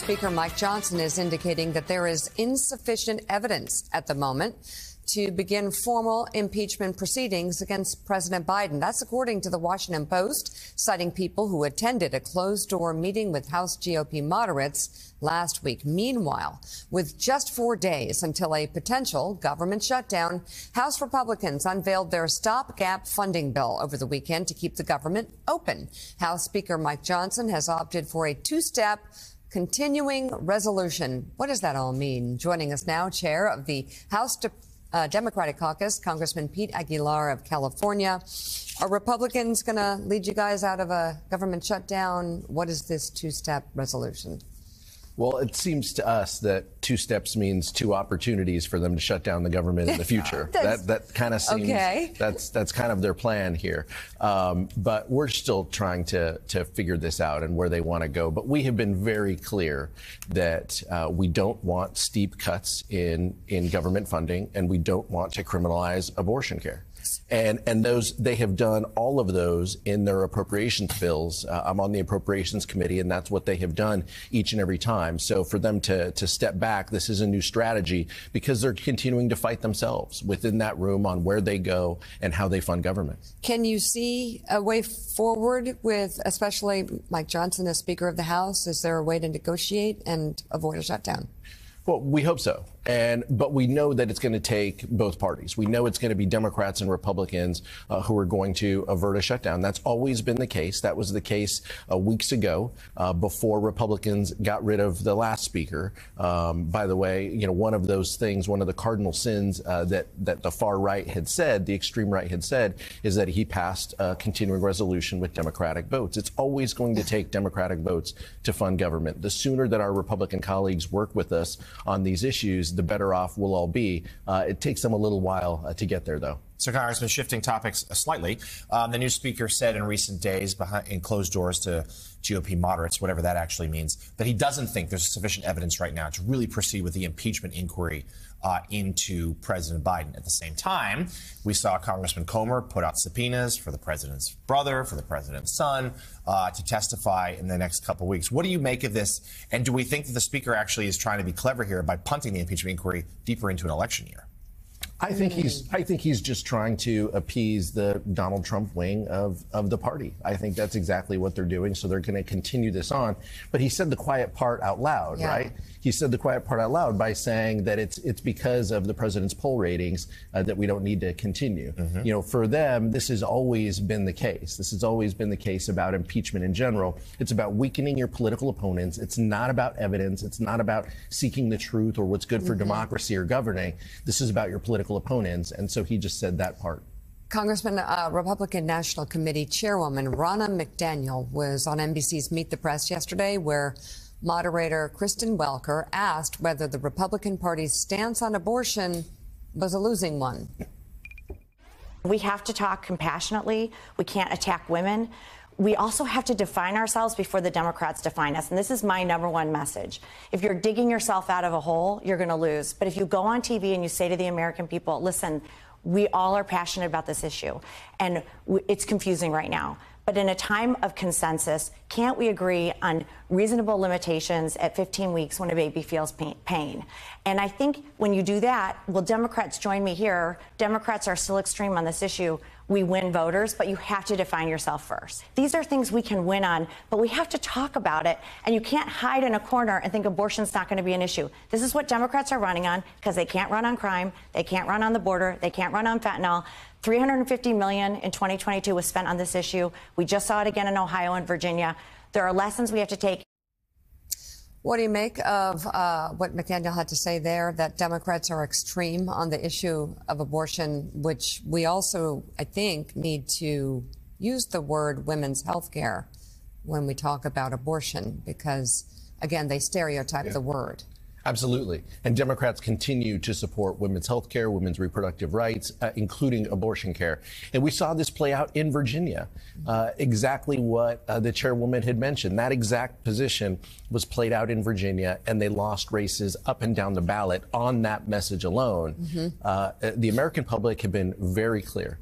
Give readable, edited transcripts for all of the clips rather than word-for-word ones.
Speaker Mike Johnson is indicating that there is insufficient evidence at the moment to begin formal impeachment proceedings against President Biden. That's according to the Washington Post, citing people who attended a closed-door meeting with House GOP moderates last week. Meanwhile, with just 4 days until a potential government shutdown, House Republicans unveiled their stopgap funding bill over the weekend to keep the government open. House Speaker Mike Johnson has opted for a two-step continuing resolution. What does that all mean? Joining us now, Chair of the House Democratic Caucus, Congressman Pete Aguilar of California. Are Republicans going to lead you guys out of a government shutdown? What is this two-step resolution? Well, it seems to us that two steps means two opportunities for them to shut down the government in the future. that kind of seems okay. That's kind of their plan here. But we're still trying to figure this out and where they want to go. But we have been very clear that we don't want steep cuts in government funding, and we don't want to criminalize abortion care. And they have done all of those in their appropriations bills. I'm on the appropriations committee, and that's what they have done each and every time. So for them to step back, this is a new strategy because they're continuing to fight themselves within that room on where they go and how they fund government. Can you see a way forward with, especially Mike Johnson as Speaker of the House? Is there a way to negotiate and avoid a shutdown? Well, we hope so. But we know that it's going to take both parties. We know it's going to be Democrats and Republicans who are going to avert a shutdown. That's always been the case. That was the case weeks ago before Republicans got rid of the last speaker. By the way, one of those things, one of the cardinal sins that the far right had said, the extreme right had said, is that he passed a continuing resolution with Democratic votes. It's always going to take Democratic votes to fund government. The sooner that our Republican colleagues work with us on these issues, the better off we'll all be. It takes them a little while to get there, though. So, Congressman, shifting topics slightly, the new speaker said in recent days in closed doors to GOP moderates, whatever that actually means, that he doesn't think there's sufficient evidence right now to really proceed with the impeachment inquiry into President Biden. At the same time, we saw Congressman Comer put out subpoenas for the president's brother, for the president's son, to testify in the next couple of weeks. What do you make of this? And do we think that the speaker actually is trying to be clever here by punting the impeachment inquiry deeper into an election year? I think he's just trying to appease the Donald Trump wing of the party. I think that's exactly what they're doing. So they're going to continue this on. But he said the quiet part out loud, right? He said the quiet part out loud by saying that it's because of the president's poll ratings that we don't need to continue. For them, this has always been the case. This has always been the case about impeachment in general. It's about weakening your political opponents. It's not about evidence. It's not about seeking the truth or what's good for democracy or governing. This is about your political opponents. And so he just said that part. Congressman, Republican National Committee Chairwoman Ronna McDaniel was on NBC's Meet the Press yesterday, where moderator Kristen Welker asked whether the Republican Party's stance on abortion was a losing one. We have to talk compassionately. We can't attack women. We also have to define ourselves before the Democrats define us. And this is my number one message. If you're digging yourself out of a hole, you're going to lose. But if you go on TV and you say to the American people, listen, we all are passionate about this issue, and it's confusing right now. But in a time of consensus, can't we agree on reasonable limitations at 15 weeks when a baby feels pain? And I think when you do that, will Democrats join me here? Democrats are still extreme on this issue. We win voters, but you have to define yourself first. These are things we can win on, but we have to talk about it. And you can't hide in a corner and think abortion's not going to be an issue. This is what Democrats are running on because they can't run on crime. They can't run on the border. They can't run on fentanyl. $350 million in 2022 was spent on this issue. We just saw it again in Ohio and Virginia. There are lessons we have to take. What do you make of what McDaniel had to say there, that Democrats are extreme on the issue of abortion, which we also, I think, need to use the word women's health care when we talk about abortion, because, again, they stereotype the word. Absolutely. And Democrats continue to support women's health care, women's reproductive rights, including abortion care. And we saw this play out in Virginia, exactly what the chairwoman had mentioned. That exact position was played out in Virginia, and they lost races up and down the ballot on that message alone. The American public have been very clear.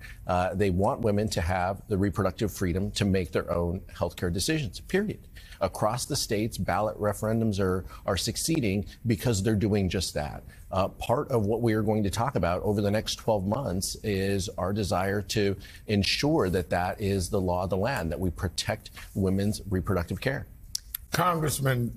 They want women to have the reproductive freedom to make their own health care decisions, period. across the states, ballot referendums are succeeding because they're doing just that. Part of what we are going to talk about over the next 12 months is our desire to ensure that that is the law of the land, that we protect women's reproductive care. Congressman,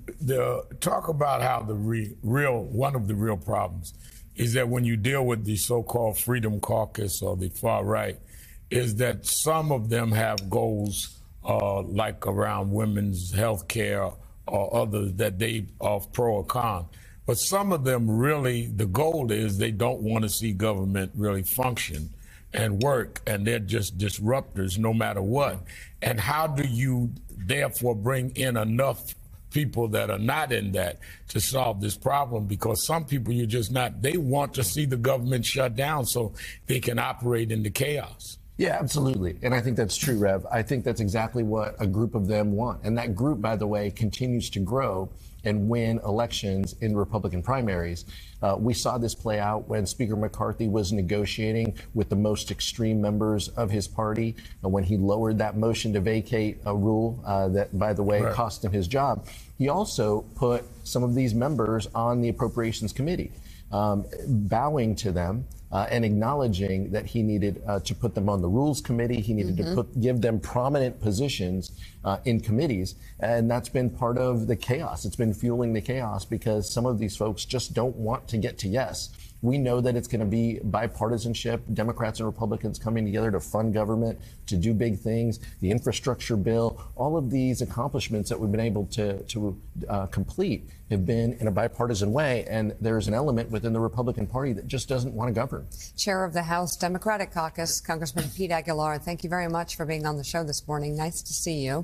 talk about how one of the real problems is that when you deal with the so-called Freedom Caucus or the far right, is that some of them have goals like around women's health care or others that they are pro or con. But some of them really, the goal is they don't want to see government really function and work, and they're just disruptors no matter what. And how do you therefore bring in enough people that are not in that to solve this problem? Because some people you're just not, they want to see the government shut down so they can operate in the chaos. Yeah, absolutely. And I think that's true, Rev. I think that's exactly what a group of them want. And that group, by the way, continues to grow and win elections in Republican primaries. We saw this play out when Speaker McCarthy was negotiating with the most extreme members of his party, when he lowered that motion to vacate a rule that, by the way, cost him his job. He also put some of these members on the Appropriations Committee, bowing to them and acknowledging that he needed to put them on the Rules Committee. He needed to give them prominent positions in committees. And that's been part of the chaos. It's been fueling the chaos because some of these folks just don't want to get to yes. We know that it's going to be bipartisanship, Democrats and Republicans coming together to fund government, to do big things, the infrastructure bill, all of these accomplishments that we've been able to complete have been in a bipartisan way. And there's an element within the Republican Party that just doesn't want to govern. Chair of the House Democratic Caucus, Congressman Pete Aguilar, thank you very much for being on the show this morning. Nice to see you.